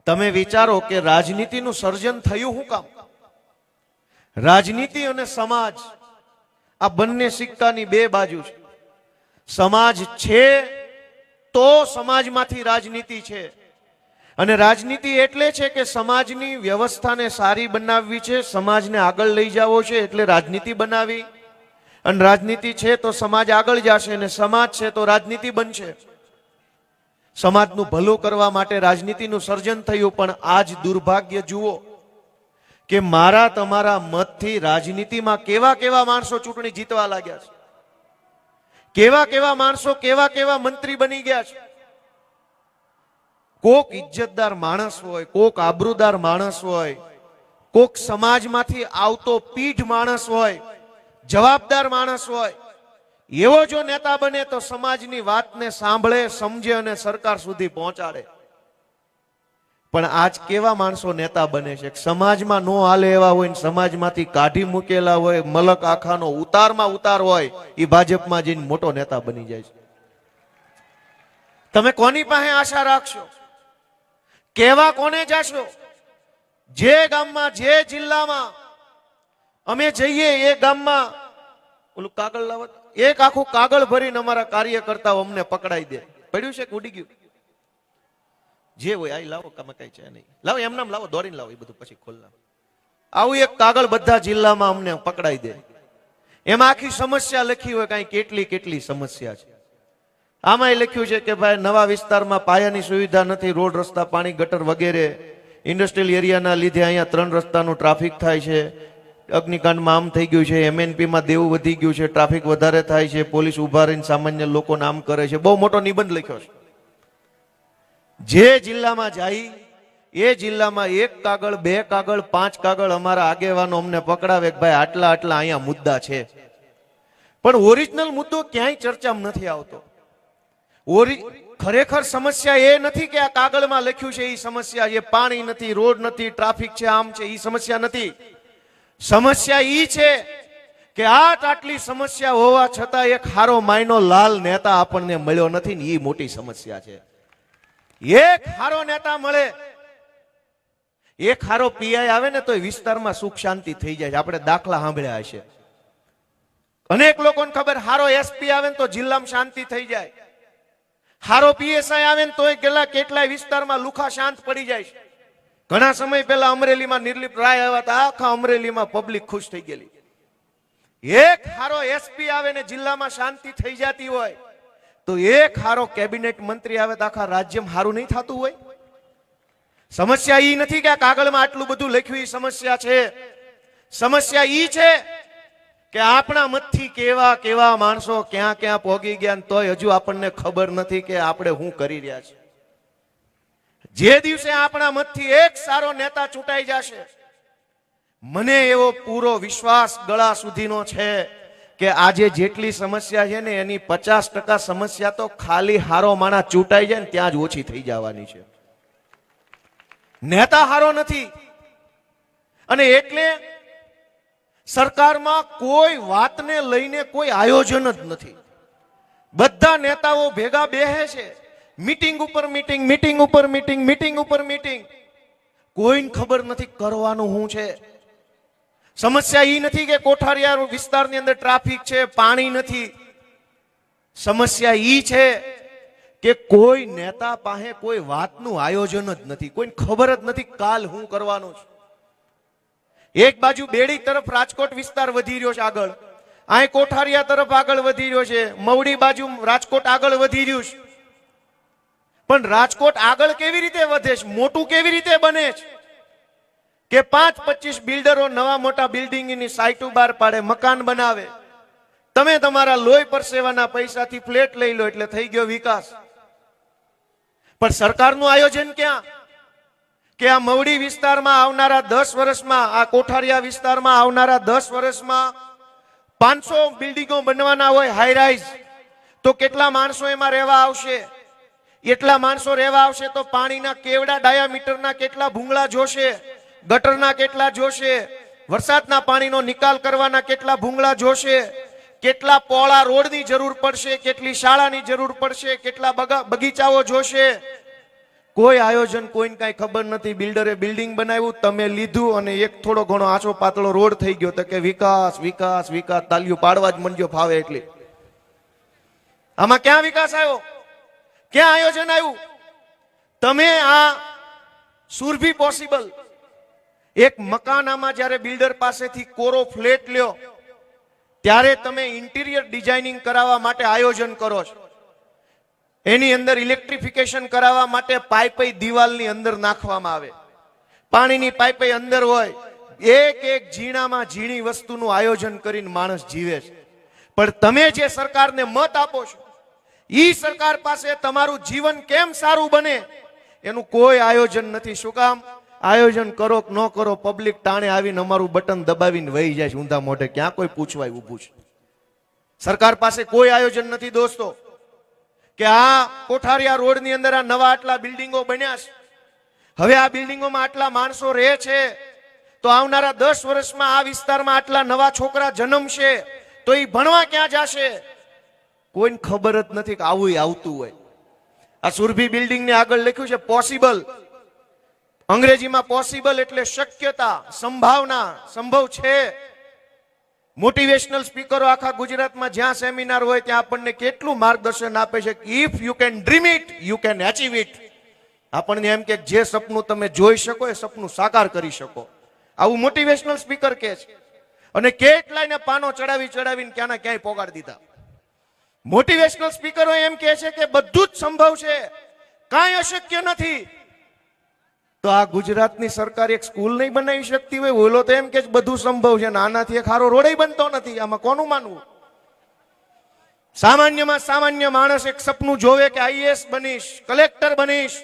તમે વિચારો કે રાજનીતિનું સર્જન થયું શું કામ? રાજનીતિ અને સમાજ આ બંને સિક્કાની બે બાજુ છે. સમાજ છે તો સમાજમાંથી રાજનીતિ છે, અને રાજનીતિ એટલે છે કે સમાજની વ્યવસ્થાને સારી બનાવવી છે, સમાજને આગળ લઈ જવો છે એટલે રાજનીતિ બનાવી, અને રાજનીતિ છે તો સમાજ આગળ જશે, અને સમાજ છે તો રાજનીતિ બનશે. સમાજનું ભલું કરવા માટે રાજનીતિનું સર્જન થયું, પણ આજ દુર્ભાગ્ય જુઓ કે મારા તમારા મતથી રાજનીતિમાં કેવા કેવા માણસો ચૂંટણી જીતવા લાગ્યા છે, કેવા કેવા માણસો કેવા કેવા મંત્રી બની ગયા છે. કોક ઇજ્જતદાર માણસ હોય, કોક આબરૂદાર માણસ હોય, કોક સમાજમાંથી આવતો પીઢ માણસ હોય, જવાબદાર માણસ હોય, એવો જો નેતા બને તો સમાજની વાતને સાંભળે, સમજે અને સરકાર સુધી પહોંચાડે. પણ આજ કેવા માણસો નેતા બને છે? સમાજમાં નો હાલે એવા હોય ને સમાજમાંથી કાઢી મૂકેલા હોય, મલક આખાનો ઉતારમાં ઉતાર હોય, એ ભાજપમાં જઈને મોટો નેતા બની જાય છે. તમે કોની પાસે આશા રાખશો? કેવા કોને જાશો? જે ગામમાં, જે જિલ્લામાં અમે જઈએ એ ગામમાં ઓલું કાગળ લાવત, એક આખું કાગળ ભરીને અમારા કાર્યકર્તાઓ અમને પકડાઈ દે. પડ્યું છે કે ઉડી ગયું? જે હોય આ લાવો, કામ કઈ છે નહીં, લાવો એમ નામ લાવો, દોડીને લાવો, એ બધું પછી ખોલ નાખો. આવું એક કાગળ બધા જિલ્લામાં અમને પકડાઈ દે. એમાં આખી સમસ્યા લખી હોય, કઈ કેટલી કેટલી સમસ્યા છે. આમાં લખ્યું છે કે ભાઈ નવા વિસ્તારમાં પાયાની સુવિધા નથી, રોડ રસ્તા પાણી ગટર વગેરે. ઇન્ડસ્ટ્રીયલ એરિયાના લીધે અહીંયા 3 રસ્તાનું ટ્રાફિક થાય છે. અગ્નિકાંડમાં આમ થઈ ગયું છે, MNPમાં દેવું વધી ગયું છે, ટ્રાફિક વધારે થાય છે, પોલીસ ઉભા રહીને સામાન્ય લોકોને આમ કરે છે. બહુ મોટો નિબંધ લખ્યો છે. જે જિલ્લામાં જાય એ જિલ્લામાં 1 કાગળ, 2 કાગળ, 5 કાગળ અમારા આગેવાનો અમને પકડાવે કે ભાઈ આટલા આટલા અહીંયા મુદ્દા છે. પણ ઓરિજિનલ મુદ્દો ક્યાંય ચર્ચામાં નથી આવતો. ખરેખર સમસ્યા એ નથી કે આ કાગળમાં લખ્યું છે એ સમસ્યા, જે પાણી નથી, રોડ નથી, ટ્રાફિક છે, આમ છે, એ સમસ્યા નથી. સમસ્યા ઈ છે કે આટલી સમસ્યા હોવા છતાં એક હારો માયનો લાલ નેતા આપણને મળ્યો નથી ને, એ મોટી સમસ્યા છે. એક હારો નેતા મળે, એક હારો પીઆઈ આવે ને તો વિસ્તારમાં સુખ શાંતિ થઈ જાય. આપણે દાખલા સાંભળ્યા હશે, અનેક લોકોને ખબર, હારો SP આવે ને તો જિલ્લામાં શાંતિ થઈ જાય, હારો PSI આવે ને તોય કેટલાય વિસ્તારમાં લુખા શાંત પડી જાય છે. ઘણા સમય પહેલા અમરેલીમાં નિર્લિપ્ત રાય આવ્યા હતા, આખા અમરેલીમાં પબ્લિક ખુશ થઈ ગયેલી. એક હારો SP આવે ને જિલ્લામાં શાંતિ થઈ જતી હોય, તો એક હારો કેબિનેટ મંત્રી આવે તો આખા રાજ્યમાં હારું નહીં થતું હોય? સમસ્યા ઈ નથી કે આ કાગળમાં આટલું બધું લખ્યું એ સમસ્યા છે. સમસ્યા ઈ છે કે આપણા મતથી કેવા કેવા માણસો ક્યાં ક્યાં પહોંચી ગયા, તોય હજુ આપણને ખબર નથી કે આપણે શું કરી રહ્યા છીએ. જે દિવસે આપણા મતથી એક સારો નેતા ચૂંટાઈ જશે, મને એવો પૂરો વિશ્વાસ ગળા સુધીનો છે કે આજે જેટલી સમસ્યા છે ને એની 50% સમસ્યા તો ખાલી હારો માણસ ચૂંટાઈ જાય ને ત્યાં જ ઓછી થઈ જવાની છે. નેતા હારો નથી. અને એટલે સરકારમાં કોઈ વાતને લઈને કોઈ આયોજન જ નથી. બધા નેતાઓ ભેગા બેસે છે, મીટિંગ ઉપર મીટિંગ, મીટિંગ ઉપર મીટિંગ, મીટિંગ ઉપર મીટિંગ. કોઈને ખબર નથી કરવાનું શું છે. સમસ્યા ઈ નથી કે કોઠારિયા વિસ્તારની અંદર ટ્રાફિક છે, પાણી નથી. સમસ્યા ઈ છે કે કોઈ નેતા પાસે કોઈ વાતનું આયોજન જ નથી, કોઈને ખબર જ નથી કાલ શું કરવાનું છે. એક બાજુ બેડી તરફ રાજકોટ વિસ્તાર વધી રહ્યો છે આગળ, અહીં કોઠારિયા તરફ આગળ વધી રહ્યો છે, મવડી બાજુ રાજકોટ આગળ વધી રહ્યું છે. પણ રાજકોટ આગળ કેવી રીતે વધે છે, મોટું કેવી રીતે બને છે કે 5-25 બિલ્ડરો નવા મોટા બિલ્ડિંગની સાઇટો બહાર પાડે, મકાન બનાવે. તમે તમારા લોહી પરસેવાના પૈસાથી ફ્લેટ લઈ લો એટલે થઈ ગયો વિકાસ. પણ સરકારનું આયોજન ક્યાં? કે આ મવડી વિસ્તારમાં આવનારા 10 વર્ષમાં, આ કોઠારિયા વિસ્તારમાં આવનારા 10 વર્ષમાં 500 બિલ્ડિંગો બનવાના હોય હાઈ રાઈઝ, તો કેટલા માણસો એમાં રહેવા આવશે? એટલા માણસો રહેવા આવશે તો પાણીના કેવડા ડાયામીટરના કેટલા ભૂંગળા જોશે, ગટરના કેટલા જોશે, વરસાદના પાણીનો નિકાલ કરવાના કેટલા ભૂંગળા જોશે, કેટલા પોળા રોડની જરૂર પડશે, કેટલી શાળાની જરૂર પડશે, કેટલા બગીચાઓ જોશે, કોઈ આયોજન કોઈને કાંઈ ખબર નથી. બિલ્ડરે બિલ્ડિંગ બનાવ્યું, તમે લીધું અને એક થોડો ઘણો આછો પાતળો રોડ થઈ ગયો તો કે વિકાસ વિકાસ વિકાસ, તાલીઓ પાડવા જ મંડ્યો ફાવે એટલી. આમાં ક્યાં વિકાસ આવ્યો? ક્યાં આયોજન આવ્યું? તમે આ સુરભી પોસિબલ એક મકાનામાં જ્યારે બિલ્ડર પાસેથી કોરો ફ્લેટ લ્યો ત્યારે તમે ઇન્ટિરિયર ડિઝાઇનિંગ કરાવવા માટે આયોજન કરો છો. એની અંદર ઇલેક્ટ્રિફિકેશન કરાવવા માટે પાઇપ દિવાલની અંદર નાખવામાં આવે, પાણીની પાઇપ અંદર હોય. એક એક ઝીણામાં ઝીણી વસ્તુનું આયોજન કરીને માણસ જીવે છે. પણ તમે જે સરકારને મત આપો છો ઈ સરકાર પાસે તમારું જીવન કેમ સારું બને એનું કોઈ આયોજન નથી. શું કામ? આયોજન કરો કે ન કરો, પબ્લિક ટાણે આવીને અમારું બટન દબાવીને વહી જાય છે ઊંધા મોઢે. ક્યાં કોઈ પૂછવાય ઊભું છે? સરકાર પાસે કોઈ આયોજન નથી દોસ્તો. કે આ કોઠારિયા રોડની અંદર આ નવા આટલા બિલ્ડિંગો બન્યા છે, હવે આ બિલ્ડિંગોમાં આટલા માણસો રહે છે, તો આવનારા 10 વર્ષમાં આ વિસ્તારમાં આટલા નવા છોકરા જન્મશે, તો એ ભણવા ક્યાં જશે? કોઈને ખબર જ નથી કે આવું આવતું હોય. આ સુરભી બિલ્ડિંગ ને આગળ લખ્યું છે પોસિબલ. અંગ્રેજીમાં પોસિબલ એટલે શક્યતા, સંભાવના, સંભવ છે. મોટિવેશનલ સ્પીકરો આખા ગુજરાતમાં જ્યાં સેમિનાર હોય ત્યાં આપણને કેટલું માર્ગદર્શન આપે છે કે if you can dream it you can achieve it. આપણને એમ કે જે સપનું તમે જોઈ શકો એ સપનું સાકાર કરી શકો, આવું મોટિવેશનલ સ્પીકર કહે છે. અને કેટલાયને પાનો ચડાવી ચડાવીને ક્યાંના ક્યાંય પોગાડી દીધા. મોટિવેશનલ સ્પીકરો એમ કહે છે કે બધું જ સંભવ છે, કાંઈ અશક્ય નથી. તો આ ગુજરાતની સરકાર એક સ્કૂલ નહીં બનાવી શકતી હોય? ઓલો તો એમ કે બધું સંભવ છે, આનાથી એક સારો રોડ બનતો નથી. આમાં કોનું માનવું? સામાન્યમાં સામાન્ય માણસ એક સપનું જોવે કે આઈએએસ બનીશ, કલેક્ટર બનીશ,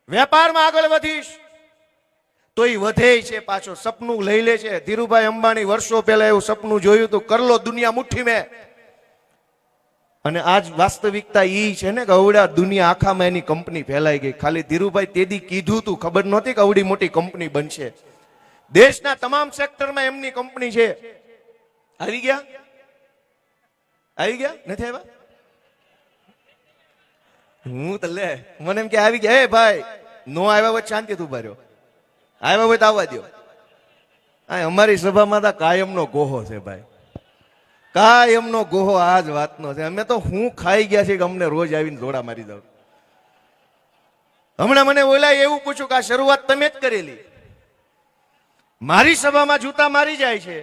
વેપારમાં આગળ વધીશ, તો એ વધે છે પાછો, સપનું લઈ લે છે. ધીરુભાઈ અંબાણી વર્ષો પહેલા એવું સપનું જોયું હતું, કરલો દુનિયા મુઠ્ઠી મેં. અને આજ વાસ્તવિકતા ઈ છે ને કે અવડા દુનિયા આખામાં એની કંપની ફેલાઈ ગઈ. ખાલી ધીરુભાઈ તેદી કીધું તું, ખબર નહોતી કે અવડી મોટી કંપની બનશે. દેશના તમામ સેક્ટરમાં એમની કંપની છે. આવી ગયા? આવી ગયા? નથી આવ્યા? હું તો લે મને એમ કે આવી ગયા. એ ભાઈ નો આવ્યા હોય શાંતિ તું ભર્યો, આવ્યા હોય તો આવવા દો. અમારી સભામાં તો કાયમનો ગોહો છે ભાઈ, કાયમનો ગોહો આ જ વાતનો છે. અમે તો હું ખાઈ ગયા છે કે અમને રોજ આવીને દોડા મારી દઉં. હમણાં મને ઓલાય એવું પૂછ્યું કે આ શરૂઆત તમે જ કરેલી. મારી સભામાં જૂતા મારી જાય છે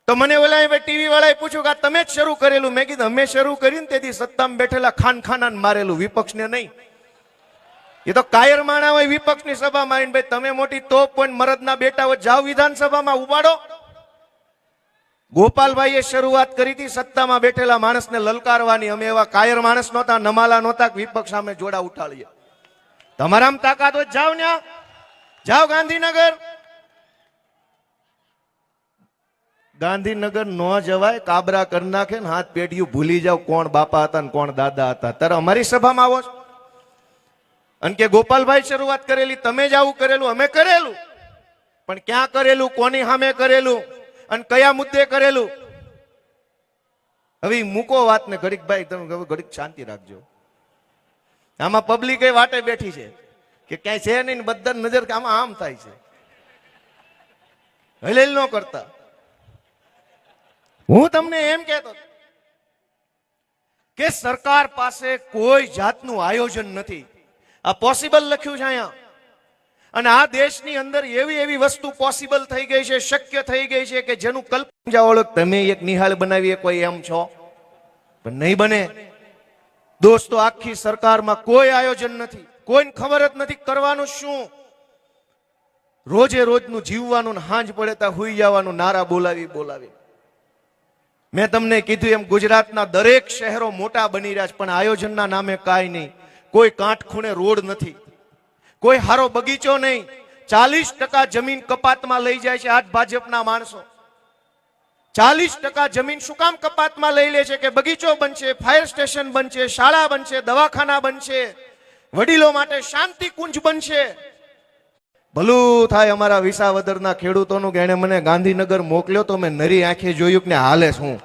તો મને ઓલાય ટીવી વાળાએ પૂછ્યું કે આ તમે જ શરૂ કરેલું. મેં કીધું અમે શરૂ કર્યું તેથી સત્તામાં બેઠેલા ખાનખાનાને મારેલું, વિપક્ષને નહીં. એ તો કાયર માણા હોય વિપક્ષની સભામાં આવીને ભાઈ તમે મોટી તોપ પણ મરદના બેટા હોય જાઓ વિધાનસભામાં ઉપાડો. ગોપાલભાઈએ શરૂઆત કરી હતી સત્તામાં બેઠેલા માણસને લલકારવાની. અમે એવા કાયર માણસ નહોતા, નમાલા નહોતા કે વિપક્ષ સામે જોડા ઉઠાડીએ. તમારામાં તાકાત હોય જાઓ ન્યા, જાઓ ગાંધીનગર. ગાંધીનગર ન જવાય, કાબરા કરી નાખે ને હાથ પેઢીયું ભૂલી જાવ કોણ બાપા હતા ને કોણ દાદા હતા. ત્યારે અમારી સભામાં આવો છો અને કે ગોપાલભાઈ શરૂઆત કરેલી, તમે જ આવું કરેલું. અમે કરેલું, પણ ક્યાં કરેલું, કોની સામે કરેલું અને કયા મુદ્દે કરેલું? હવે મૂકો વાત ને ઘડીક ભાઈ, તમે ઘડીક શાંતિ રાખજો. આમાં પબ્લિક એ વાટે બેઠી છે કે ક્યાંય છે નહીં, બધા નજર આમાં આમ થાય છે. હલેલ ન કરતા. હું તમને એમ કહેતો કે સરકાર પાસે કોઈ જાતનું આયોજન નથી. આ પોસિબલ લખ્યું છે અહીંયા. અને આ દેશની અંદર એવી એવી વસ્તુ પોસિબલ થઈ ગઈ છે, શક્ય થઈ ગઈ છે કે જેનું કલ્પના ઓળખ તમે એક નિહાળ બનાવીએ કોઈ એમ છો, પણ નહીં બને દોસ્તો. આખી સરકારમાં કોઈ આયોજન નથી, કોઈને ખબર જ નથી કરવાનું શું. રોજે રોજનું જીવવાનું, હાંજ પડે ત્યાં હુઈ જવાનું, નારા બોલાવી. મેં તમને કીધું એમ ગુજરાતના દરેક શહેરો મોટા બની રહ્યા છે, પણ આયોજનના નામે કાંઈ નહીં. કોઈ કાંઠખૂણે રોડ નથી, કોઈ હારો બગીચો નહીં. 40% જમીન કપાતમાં લઈ જાય છે આજ ભાજપના માણસો. 40% જમીન શું કામ કપાતમાં લઈ લે છે? કે બગીચો બનશે, ફાયર સ્ટેશન બનશે, શાળા બનશે, દવાખાના બનશે, વડીલો માટે શાંતિ કુંજ બનશે. ભલું થાય અમારા વિસાવદરના ખેડૂતોનું કે એને મને ગાંધીનગર મોકલ્યો તો મેં નરી આંખે જોયું કે હાલે શું.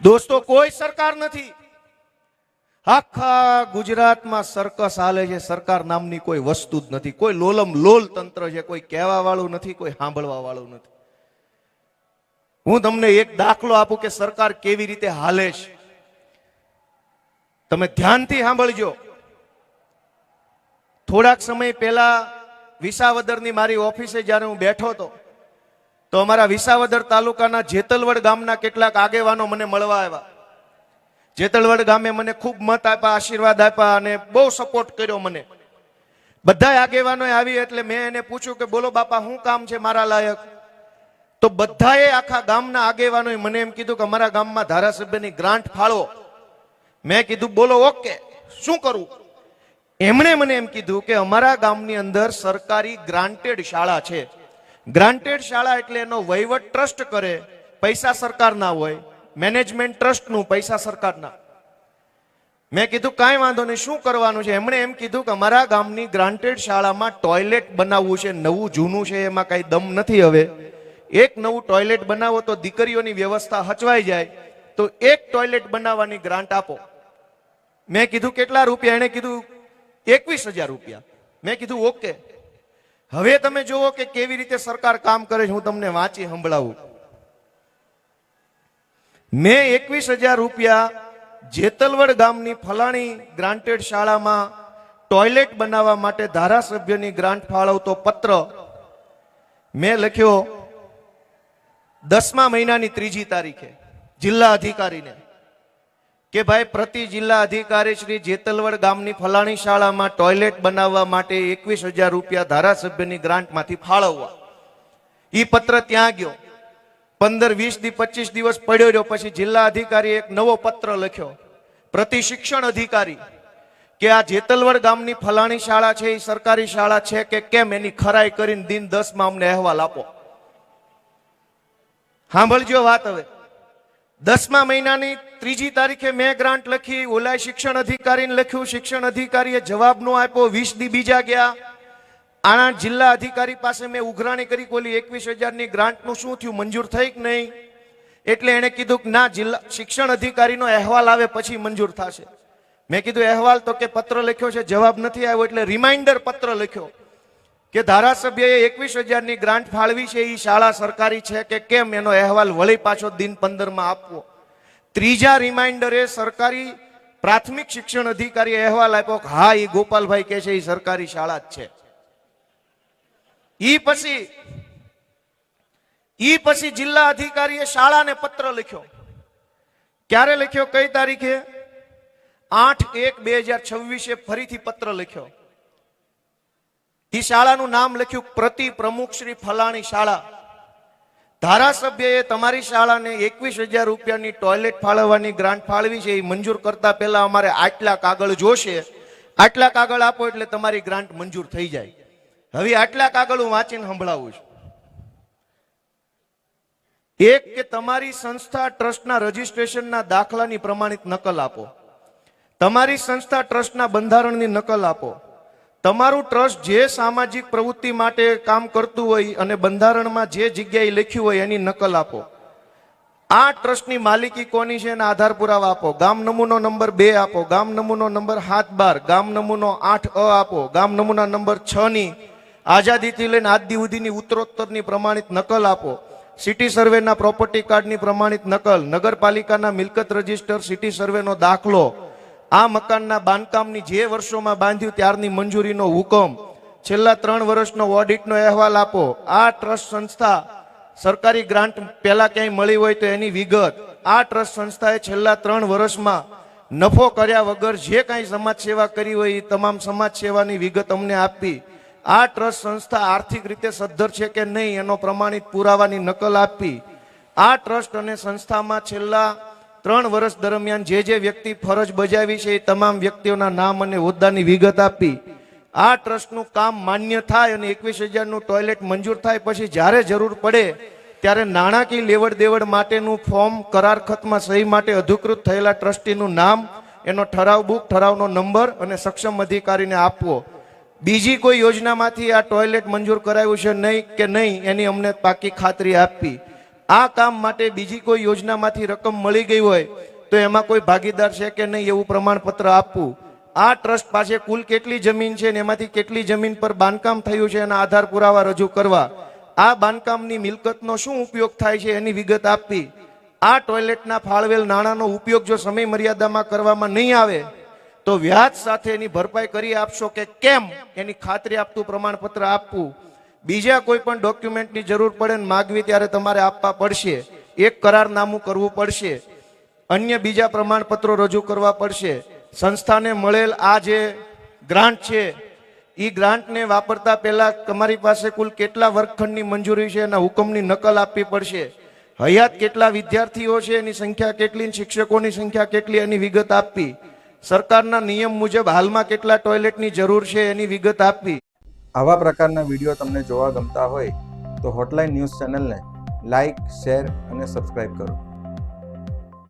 દોસ્તો કોઈ સરકાર નથી. આખા ગુજરાતમાં સર્કસ હાલે છે, સરકાર નામની કોઈ વસ્તુ જ નથી, કોઈ લોલમ લોલ તંત્ર છે, કોઈ કહેવા વાળું નથી, કોઈ સાંભળવા વાળું નથી. હું તમને એક દાખલો આપું કે સરકાર કેવી રીતે હાલે છે. તમે ધ્યાનથી સાંભળજો. થોડાક સમય પહેલા વિસાવદરની મારી ઓફિસે જ્યારે હું બેઠો હતો તો અમારા વિસાવદર તાલુકાના જેતલવડ ગામના કેટલાક આગેવાનો મને મળવા આવ્યા. જેતલવડ ગામે મને ખૂબ મત આપ્યા, આશીર્વાદ આપ્યા અને બહુ સપોર્ટ કર્યો મને. બધા આગેવાનો આવી એટલે મેં એને પૂછ્યું કે બોલો બાપા શું કામ છે મારા લાયક? તો બધાએ આખા ગામના આગેવાનોએ મને એમ કીધું કે અમારા ગામમાં ધારાસભ્યની ગ્રાન્ટ ફાળો. મેં કીધું બોલો ઓકે, શું કરું? એમણે મને એમ કીધું કે અમારા ગામની અંદર સરકારી ગ્રાન્ટેડ શાળા છે. ગ્રાન્ટેડ શાળા એટલે એનો વહીવટ ટ્રસ્ટ કરે, પૈસા સરકારના હોય, મેનેજમેન્ટ ટ્રસ્ટનું, પૈસા સરકારના. મેં કીધું કાંઈ વાંધો નહીં, શું કરવાનું છે? એમણે એમ કીધું કે અમારા ગામની ગ્રાન્ટેડ શાળામાં ટોયલેટ બનાવવું છે. નવું જૂનું છે એમાં કાંઈ દમ નથી. હવે એક નવું ટોયલેટ બનાવો તો દીકરીઓની વ્યવસ્થા હચવાઈ જાય, તો એક ટોયલેટ બનાવવાની ગ્રાન્ટ આપો. મેં કીધું કેટલા રૂપિયા? એણે કીધું 21,000 રૂપિયા. મેં કીધું ઓકે. હવે તમે જુઓ કે કેવી રીતે સરકાર કામ કરે છે. હું તમને વાંચી સંભળાવું. મેં 21,000 રૂપિયા જેતલવડ ગામની ફલાણી ગ્રાન્ટેડ શાળામાં ટોયલેટ બનાવવા માટે ધારાસભ્યની ગ્રાન્ટ ફાળવતો પત્ર મેં લખ્યો 10મા મહિનાની 3જી તારીખે જિલ્લા અધિકારીને કે ભાઈ પ્રતિ જિલ્લા અધિકારી શ્રી જેતલવડ ગામની ફલાણી શાળામાં ટોયલેટ બનાવવા માટે 21,000 રૂપિયા ધારાસભ્યની ગ્રાન્ટમાંથી ફાળવવા. ઈ પત્ર ત્યાં ગયો. 15-20 દી 25 દિવસ પડ્યો રહ્યો. પછી જિલ્લા અધિકારી એક નવો પત્ર લખ્યો પ્રતિ શિક્ષણ અધિકારી કે આ જેતલવડ ગામની ફલાણી શાળા છે એ સરકારી શાળા છે કે કેમ એની ખરાઈ કરીને દિન 10માં અમને અહેવાલ આપો. સાંભળજો વાત. હવે 10મા મહિનાની 3જી તારીખે મેં ગ્રાન્ટ લખી, ઓલા શિક્ષણ અધિકારીને લખ્યું, શિક્ષણ અધિકારીએ જવાબ નો આપ્યો. 20 દી બીજા ગયા. આના જિલ્લા અધિકારી પાસે મેં ઉઘરાણી કરી કે ઓલી 21,000ની ગ્રાન્ટનું શું થયું, મંજૂર થઈ કે નહીં? એટલે એને કીધું કે ના, જિલ્લા શિક્ષણ અધિકારીનો અહેવાલ આવે પછી મંજૂર થશે. મેં કીધું અહેવાલ તો કે પત્ર લખ્યો છે, જવાબ નથી આવ્યો. એટલે રિમાઇન્ડર પત્ર લખ્યો કે ધારાસભ્યએ 21,000ની ગ્રાન્ટ ફાળવી છે, એ શાળા સરકારી છે કે કેમ, એનો અહેવાલ વળી પાછો દિન 15માં આપવો. ત્રીજા રિમાઇન્ડરે સરકારી પ્રાથમિક શિક્ષણ અધિકારીએ અહેવાલ આપ્યો કે હા, એ ગોપાલભાઈ કે છે એ સરકારી શાળા જ છે. ઈ પછી જિલ્લા અધિકારીએ શાળાને પત્ર લખ્યો. ક્યારે લખ્યો? કઈ તારીખે? 8/1/2026 ફરીથી પત્ર લખ્યો. ઈ શાળાનું નામ લખ્યું પ્રતિ પ્રમુખ શ્રી ફલાણી શાળા. ધારાસભ્યએ તમારી શાળાને 21,000 રૂપિયાની ટોયલેટ ફાળવવાની ગ્રાન્ટ ફાળવી છે, એ મંજૂર કરતા પહેલા અમારે આટલા કાગળ જોશે, આટલા કાગળ આપો એટલે તમારી ગ્રાન્ટ મંજૂર થઈ જાય. હવે આટલા કાગળ હું વાંચીને સંભળાવું છું. એક કે તમારી સંસ્થા ટ્રસ્ટના રજીસ્ટ્રેશનના દાખલાની પ્રમાણિત નકલ આપો. તમારી સંસ્થા ટ્રસ્ટના બંધારણની નકલ આપો. તમારું ટ્રસ્ટ જે સામાજિક પ્રવૃત્તિ માટે કામ કરતું હોય અને બંધારણમાં જે જગ્યાએ લખ્યું હોય એની નકલ આપો. આ ટ્રસ્ટની માલિકી કોની છે એના આધાર પુરાવા આપો. ગામ નમૂનો નંબર 2 આપો. ગામ નમૂનો નંબર 7-12. ગામ નમૂનો 8A આપો. ગામ નમૂના નંબર 6ની આઝાદીથી લઈને આજ દી સુધીની ઉત્તરોત્તરની પ્રમાણિત નકલ આપો. સિટી સર્વેના પ્રોપર્ટી કાર્ડની પ્રમાણિત નકલ, નગરપાલિકાના મિલકત રજીસ્ટર, સિટી સર્વેનો દાખલો, આ મકાનના બાંધકામની જે વર્ષોમાં બાંધ્યું ત્યારની મંજૂરીનો હુકમ, છેલ્લા 3 વર્ષનો ઓડિટનો અહેવાલ આપો. આ ટ્રસ્ટ સંસ્થા સરકારી ગ્રાન્ટ પહેલા ક્યાંય મળી હોય તો એની વિગત. આ ટ્રસ્ટ સંસ્થાએ છેલ્લા 3 વર્ષમાં નફો કર્યા વગર જે કાંઈ સમાજ સેવા કરી હોય એ તમામ સમાજ સેવાની વિગત અમને આપી. આ ટ્રસ્ટ સંસ્થા આર્થિક રીતે સદ્ધર છે કે નહીં એનો પ્રમાણિત પુરાવાની નકલ આપી. આ ટ્રસ્ટ અને સંસ્થામાં છેલ્લા 3 વર્ષ દરમિયાન જે વ્યક્તિ ફરજ બજાવી છે એ તમામ વ્યક્તિઓના નામ અને હોદ્દાની વિગત આપી. આ ટ્રસ્ટનું કામ માન્ય થાય અને 21,000નું ટોયલેટ મંજૂર થાય પછી જ્યારે જરૂર પડે ત્યારે નાણાકીય લેવડ દેવડ માટેનું ફોર્મ, કરાર ખતમાં સહી માટે અધિકૃત થયેલા ટ્રસ્ટીનું નામ, એનો ઠરાવ બુક, ઠરાવનો નંબર અને સક્ષમ અધિકારીને આપવો. બીજી કોઈ યોજનામાંથી આ ટોયલેટ મંજૂર કરાયું છે નહીં કે નહીં એની અમને પાકી ખાતરી આપવી. આ કામ માટે બીજી કોઈ યોજનામાંથી રકમ મળી ગઈ હોય તો એમાં કોઈ ભાગીદાર છે કે નહીં એવું પ્રમાણપત્ર આપવું. આ ટ્રસ્ટ પાસે કુલ કેટલી જમીન છે ને એમાંથી કેટલી જમીન પર બાંધકામ થયું છે એના આધાર પુરાવા રજૂ કરવા. આ બાંધકામની મિલકતનો શું ઉપયોગ થાય છે એની વિગત આપવી. આ ટોયલેટના ફાળવેલ નાણાંનો ઉપયોગ જો સમય મર્યાદામાં કરવામાં નહીં આવે તો વ્યાજ સાથે એની ભરપાઈ કરી આપશો કે કેમ એની ખાતરી આપતું પ્રમાણપત્ર આપવું. બીજા કોઈ પણ ડોક્યુમેન્ટની જરૂર પડે ને માગવી ત્યારે તમારે આપવા પડશે. એક કરારનામું કરવું પડશે, અન્ય બીજા પ્રમાણપત્રો રજૂ કરવા પડશે. સંસ્થાને મળેલ આ જે ગ્રાન્ટ છે એ ગ્રાન્ટને વાપરતા પહેલા તમારી પાસે કુલ કેટલા વર્ગખંડની મંજૂરી છે એના હુકમની નકલ આપવી પડશે. હયાત કેટલા વિદ્યાર્થીઓ છે એની સંખ્યા કેટલી, શિક્ષકોની સંખ્યા કેટલી એની વિગત આપવી. સરકારના નિયમ મુજબ હાલમાં કેટલા ટોયલેટની જરૂર છે એની વિગત આપવી. આવા પ્રકારના વિડીયો તમને જોવા ગમતા હોય તો હોટલાઇન ન્યૂઝ ચેનલને લાઇક, શેર અને સબસ્ક્રાઇબ કરો.